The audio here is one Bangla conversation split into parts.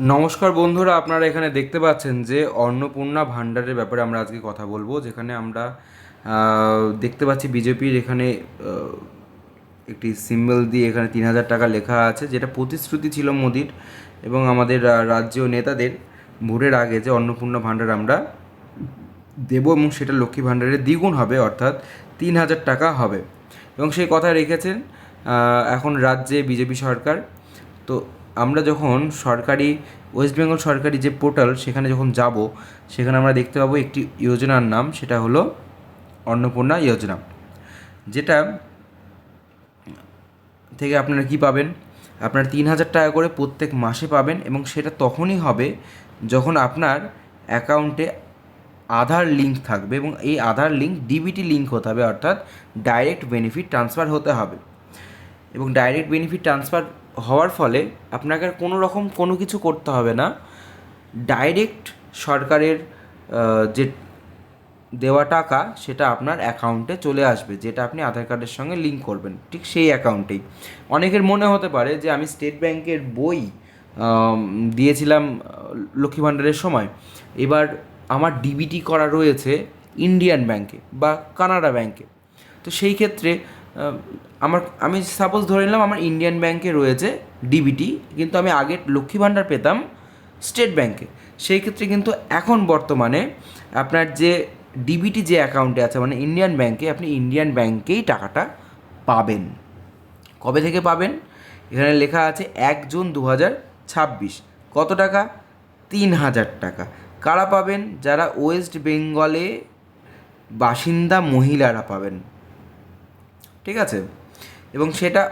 নমস্কার বন্ধুরা, আপনারা এখানে দেখতে পাচ্ছেন যে অন্নপূর্ণা ভাণ্ডারের ব্যাপারে আমরা আজকে কথা বলবো। যেখানে আমরা দেখতে পাচ্ছি বিজেপির এখানে একটি সিম্বল দিয়ে এখানে 3,000 টাকা লেখা আছে, যেটা প্রতিশ্রুতি ছিল মোদির এবং আমাদের রাজ্য নেতাদের ভোটের আগে, যে অন্নপূর্ণা ভাণ্ডার আমরা দেব এবং সেটা লক্ষ্মী ভাণ্ডারের দ্বিগুণ হবে, অর্থাৎ 3,000 টাকা হবে এবং সেই কথা রেখেছেন এখন রাজ্যে বিজেপি সরকার। তো আমরা যখন সরকারি ওয়েস্ট বেঙ্গল সরকারি যে পোর্টাল সেখানে যখন যাব, সেখানে আমরা দেখতে পাবো একটি যোজনার নাম, সেটা হলো অন্নপূর্ণা যোজনা, যেটা থেকে আপনারা কি পাবেন, আপনার 3,000 টাকা করে প্রত্যেক মাসে পাবেন এবং সেটা তখনই হবে যখন আপনার অ্যাকাউন্টে আধার লিঙ্ক থাকবে এবং এই আধার লিঙ্ক ডিবিটি লিঙ্ক হতে হবে, অর্থাৎ ডাইরেক্ট বেনিফিট ট্রান্সফার হতে হবে। এবং ডাইরেক্ট বেনিফিট ট্রান্সফার হওয়ার ফলে আপনাকে আর কোনো রকম কোনো কিছু করতে হবে না, ডাইরেক্ট সরকারের যে দেওয়া টাকা সেটা আপনার অ্যাকাউন্টে চলে আসবে, যেটা আপনি আধার কার্ডের সঙ্গে লিঙ্ক করবেন, ঠিক সেই অ্যাকাউন্টেই। অনেকের মনে হতে পারে যে আমি স্টেট ব্যাংকের বই দিয়েছিলাম লক্ষ্মী ভাণ্ডারের সময়, এবার আমার ডিবিটি করা রয়েছে ইন্ডিয়ান ব্যাংকে বা কানাডা ব্যাংকে। তো সেই ক্ষেত্রে আমি সাপোজ ধরে নিলাম আমার ইন্ডিয়ান ব্যাংকে রয়েছে ডিবিটি, কিন্তু আমি আগে লক্ষ্মী ভাণ্ডার পেতাম স্টেট ব্যাংকে। সেই ক্ষেত্রে কিন্তু এখন বর্তমানে আপনার যে ডিবিটি যে অ্যাকাউন্টে আছে মানে ইন্ডিয়ান ব্যাংকে, আপনি ইন্ডিয়ান ব্যাংকেই টাকাটা পাবেন। কবে থেকে পাবেন? এখানে লেখা আছে 1 জুন 2026। কত টাকা? 3,000 টাকা। কারা পাবেন? যারা ওয়েস্ট বেঙ্গলে বাসিন্দা মহিলারা পাবেন, ঠিক আছে? এবং সেটা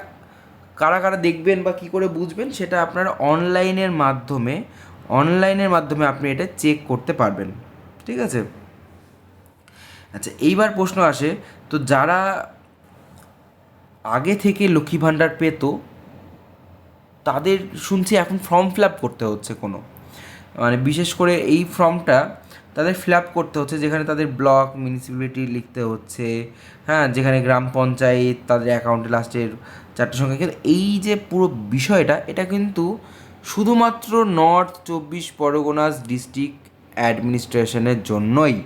কারা কারা দেখবেন বা কী করে বুঝবেন, সেটা আপনারা অনলাইনের মাধ্যমে আপনি এটা চেক করতে পারবেন, ঠিক আছে? আচ্ছা, এইবার প্রশ্ন আসে, তো যারা আগে থেকে লক্ষ্মী ভাণ্ডার পেত তাদের শুনছি এখন ফর্ম ফিল আপ করতে হচ্ছে, কোনো মানে বিশেষ করে এই ফর্মটা তাদের ফিল আপ করতে হচ্ছে, যেখানে তাদের ব্লক মিউনিসিপ্যালিটি লিখতে হচ্ছে, হ্যাঁ, যেখানে গ্রাম পঞ্চায়েত তাদের অ্যাকাউন্টে লাস্টের 4টে সংখ্যা। কিন্তু এই যে পুরো বিষয়টা, এটা কিন্তু শুধুমাত্র নর্থ 24 পরগনাস ডিস্ট্রিক্ট অ্যাডমিনিস্ট্রেশনের জন্যই।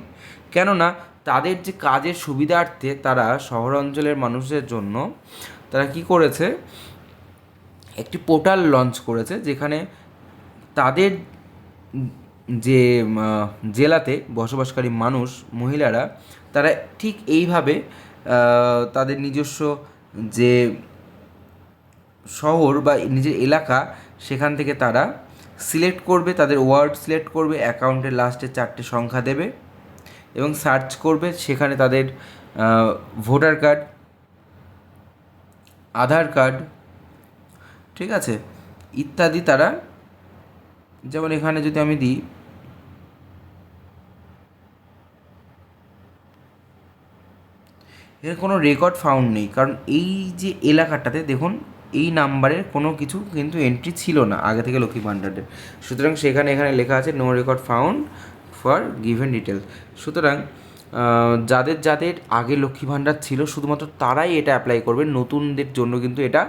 কেননা তাদের যে কাজের সুবিধার্থে তারা শহরাঞ্চলের মানুষের জন্য তারা কি করেছে, একটি পোর্টাল লঞ্চ করেছে, যেখানে তাদের যে জেলাতে বসবাসকারী মানুষ মহিলারা তারা ঠিক এইভাবে তাদের নিজস্ব যে শহর বা নিজের এলাকা সেখান থেকে তারা সিলেক্ট করবে, তাদের ওয়ার্ড সিলেক্ট করবে, অ্যাকাউন্টের লাস্টে 4টে সংখ্যা দেবে এবং সার্চ করবে, সেখানে তাদের ভোটার কার্ড, আধার কার্ড, ঠিক আছে, ইত্যাদি তারা, যেমন এখানে যদি আমি দিই, এর কোনো রেকর্ড ফাউন্ড নেই, কারণ এই যে এলাকাটাতে দেখুন এই নাম্বারের কোনো কিছু কিন্তু এন্ট্রি ছিল না আগে থেকে লক্ষ্মী ভাণ্ডারের। সুতরাং এখানে লেখা আছে no record found for given details. সুতরাং যাদের যাদের আগে লক্ষ্মী ভাণ্ডার ছিল শুধুমাত্র তারাই এটা অ্যাপ্লাই করবেন, নতুনদের জন্য কিন্তু এটা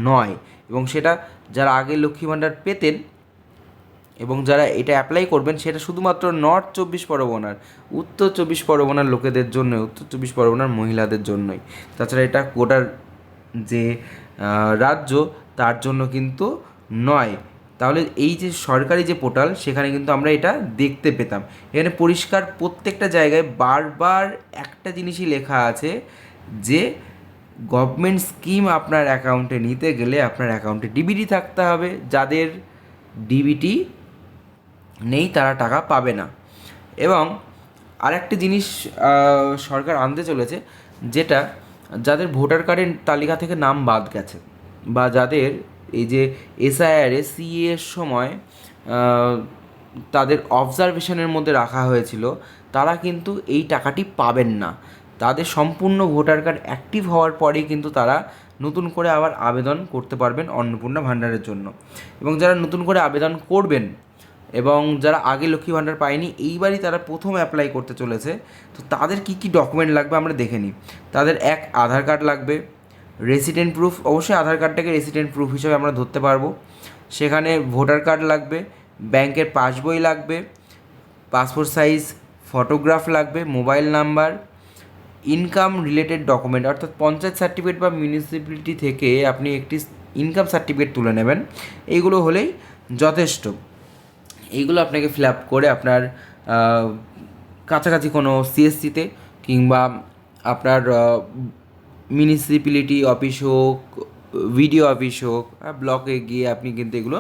নয়। এবং সেটা যারা আগে লক্ষ্মী ভাণ্ডার পেতেন এবং যারা এটা অ্যাপ্লাই করবেন, সেটা শুধুমাত্র নর্থ 24 পরগনার, উত্তর 24 পরগনার লোকেদের জন্য, উত্তর 24 পরগনার মহিলাদের জন্যই। তাছাড়া এটা গোটার যে রাজ্য তার জন্য কিন্তু নয়। তাহলে এই যে সরকারি যে পোর্টাল সেখানে কিন্তু আমরা এটা দেখতে পেতাম। এখানে পরিষ্কার প্রত্যেকটা জায়গায় বারবার একটা জিনিসই লেখা আছে যে গভর্নমেন্ট স্কিম আপনার অ্যাকাউন্টে নিতে গেলে আপনার অ্যাকাউন্টে ডিবিটি থাকতে হবে, যাদের ডিবিটি নেই তারা টাকা পাবে না। এবং আরেকটি জিনিস সরকার আনতে চলেছে, যেটা যাদের ভোটার কার্ডের তালিকা থেকে নাম বাদ গেছে বা যাদের এই যে এসআইআরে সিএর সময় তাদের অবজারভেশনের মধ্যে রাখা হয়েছিল, তারা কিন্তু এই টাকাটি পাবেন না। তাদের সম্পূর্ণ ভোটার কার্ড অ্যাক্টিভ হওয়ার পরেই কিন্তু তারা নতুন করে আবার আবেদন করতে পারবেন অন্নপূর্ণা ভাণ্ডারের জন্য। এবং যারা নতুন করে আবেদন করবেন এবং যারা আগে লক্ষ্মী ভাণ্ডার পায়নি, এইবারই তারা প্রথম অ্যাপ্লাই করতে চলেছে, তো তাদের কী কী ডকুমেন্ট লাগবে আমরা দেখে নিই। তাদের আধার কার্ড লাগবে, রেসিডেন্ট প্রুফ, অবশ্যই আধার কার্ডটাকে রেসিডেন্ট প্রুফ হিসেবে আমরা ধরতে পারবো। সেখানে ভোটার কার্ড লাগবে, ব্যাংকের পাসবই লাগবে, পাসপোর্ট সাইজ ফটোগ্রাফ লাগবে, mobile number, income related document অর্থাৎ পঞ্চায়েত সার্টিফিকেট বা মিউনিসিপ্যালিটি থেকে আপনি একটি ইনকাম সার্টিফিকেট তুলে নেবেন। এইগুলো হলেই যথেষ্ট। এইগুলো আপনাকে ফিল আপ করে আপনার কাছাকাছি কোনো সিএসসিতে কিংবা আপনার মিউনিসিপ্যালিটি অফিস হোক, ভিডিও অফিস হোক, ব্লকে গিয়ে আপনি কিন্তু এগুলো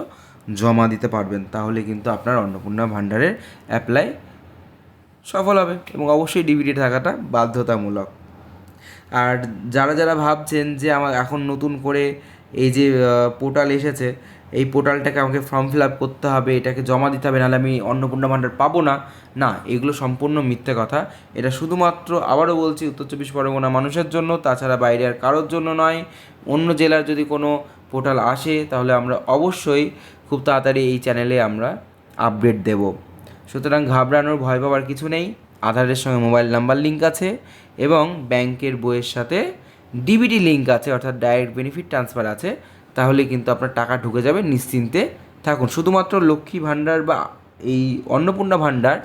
জমা দিতে পারবেন। তাহলে কিন্তু আপনার অন্নপূর্ণা ভাণ্ডারের অ্যাপ্লাই সফল হবে এবং অবশ্যই ডিবিটি থাকাটা বাধ্যতামূলক। আর যারা যারা ভাবছেন যে আমার এখন নতুন করে এই যে পোর্টাল এসেছে, এই পোর্টালটাকে আমাকে ফর্ম ফিল আপ করতে হবে, এটাকে জমা দিতে হবে, নাহলে আমি অন্নপূর্ণা ভাণ্ডার পাবো না, না, এগুলো সম্পূর্ণ মিথ্যে কথা। এটা শুধুমাত্র, আবারও বলছি, উত্তর চব্বিশ পরগনা মানুষের জন্য, তাছাড়া বাইরে আর কারোর জন্য নয়। অন্য জেলার যদি কোনো পোর্টাল আসে তাহলে আমরা অবশ্যই খুব তাড়াতাড়ি এই চ্যানেলে আমরা আপডেট দেব। সুতরাং ঘাবড়ানোর ভয় পাওয়ার কিছু নেই। আধারের সঙ্গে মোবাইল নাম্বার লিঙ্ক আছে এবং ব্যাংকের বইয়ের সাথে ডিবিটি লিঙ্ক আছে, অর্থাৎ ডাইরেক্ট বেনিফিট ট্রান্সফার আছে। তাহলে কিন্তু আপনার টাকা ঢুকে যাবে, নিশ্চিন্তে থাকুন। শুধুমাত্র লক্ষ্মী ভাণ্ডার বা এই অন্নপূর্ণা ভাণ্ডার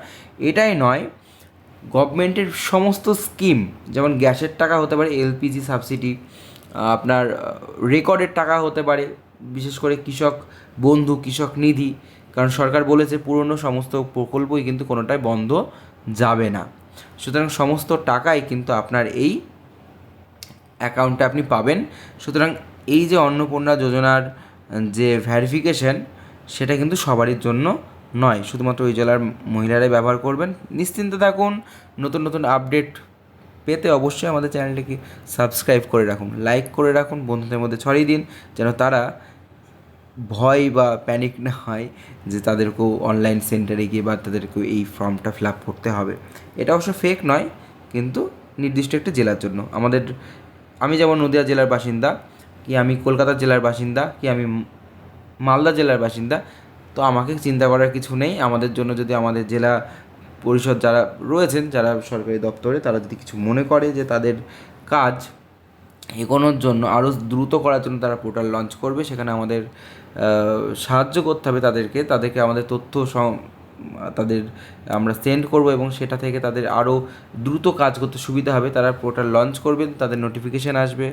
এটাই নয়, গভর্নমেন্টের সমস্ত স্কিম, যেমন গ্যাসের টাকা হতে পারে, এলপিজি সাবসিডি, আপনার রেকর্ডের টাকা হতে পারে, বিশেষ করে কৃষক বন্ধু, কৃষক নিধি, কারণ সরকার বলেছে পুরনো সমস্ত প্রকল্পই কিন্তু কোনোটাই বন্ধ যাবে না। সুতরাং সমস্ত টাকাই কিন্তু আপনার এই অ্যাকাউন্টে আপনি পাবেন। সুতরাং এই যে অন্নপূর্ণা যোজনার যে ভ্যারিফিকেশন, সেটা কিন্তু সবারই জন্য নয়, শুধুমাত্র ওই জেলার মহিলারাই ব্যবহার করবেন। নিশ্চিন্তে থাকুন। নতুন নতুন আপডেট পেতে অবশ্যই আমাদের চ্যানেলটিকে সাবস্ক্রাইব করে রাখুন, লাইক করে রাখুন, বন্ধুদের মধ্যে ছড়িয়ে দিন, যেন তারা ভয় বা প্যানিক না হয় যে তাদেরকেও অনলাইন সেন্টারে গিয়ে বা তাদেরকেও এই ফর্মটা ফিল আপ করতে হবে। এটা অবশ্য ফেক নয়, কিন্তু নির্দিষ্ট একটা জেলার জন্য। আমি যেমন নদিয়া জেলার বাসিন্দা, কি আমি কলকাতা জেলার বাসিন্দা, কি আমি মালদা জেলার বাসিন্দা, তো আমাকে চিন্তা করার কিছু নেই। আমাদের জন্য যদি আমাদের জেলা পরিষদ যারা রয়েছেন, যারা সরকারি দপ্তরে, তারা যদি কিছু মনে করে যে তাদের কাজ এগোনোর জন্য, আরও দ্রুত করার জন্য তারা পোর্টাল লঞ্চ করবে, সেখানে আমাদের সাহায্য করতে হবে তাদেরকে আমাদের তথ্য তাদের আমরা সেন্ড করব এবং সেটা থেকে তাদের আরও দ্রুত কাজ করতে সুবিধা হবে। তারা পোর্টাল লঞ্চ করবেন, তাদের নোটিফিকেশান আসবে,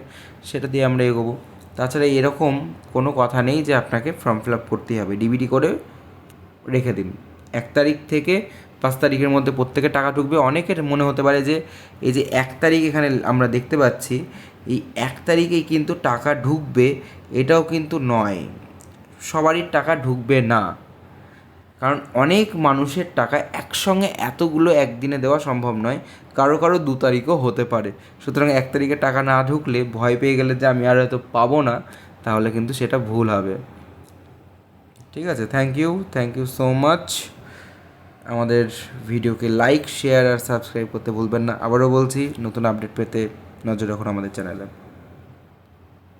সেটা দিয়ে আমরা এগোবো। তাছাড়া এরকম কোনো কথা নেই যে আপনাকে ফর্ম ফিল আপ করতেই হবে। ডিবিটি করে রেখে দিন, 1 তারিখ থেকে 5 তারিখের মধ্যে প্রত্যেকে টাকা ঢুকবে। অনেকের মনে হতে পারে যে এই যে 1 তারিখ এখানে আমরা দেখতে পাচ্ছি, এই 1 তারিখেই কিন্তু টাকা ঢুকবে, এটাও কিন্তু নয়, সবারই টাকা ঢুকবে না। কারণ অনেক মানুষের টাকা একসঙ্গে এতগুলো একদিনে দেওয়া সম্ভব নয়, কারো 2 তারিখও হতে পারে। সুতরাং 1 তারিখে টাকা না ঢুকলে, ভয় পেয়ে গেলে যে আমি আর হয়তো পাবো না, তাহলে কিন্তু সেটা ভুল হবে। ঠিক আছে, থ্যাংক ইউ সো মাচ। আমাদের ভিডিওকে লাইক, শেয়ার আর সাবস্ক্রাইব করতে ভুলবেন না। আবারও বলছি, নতুন আপডেট পেতে নজর রাখুন আমাদের চ্যানেলে।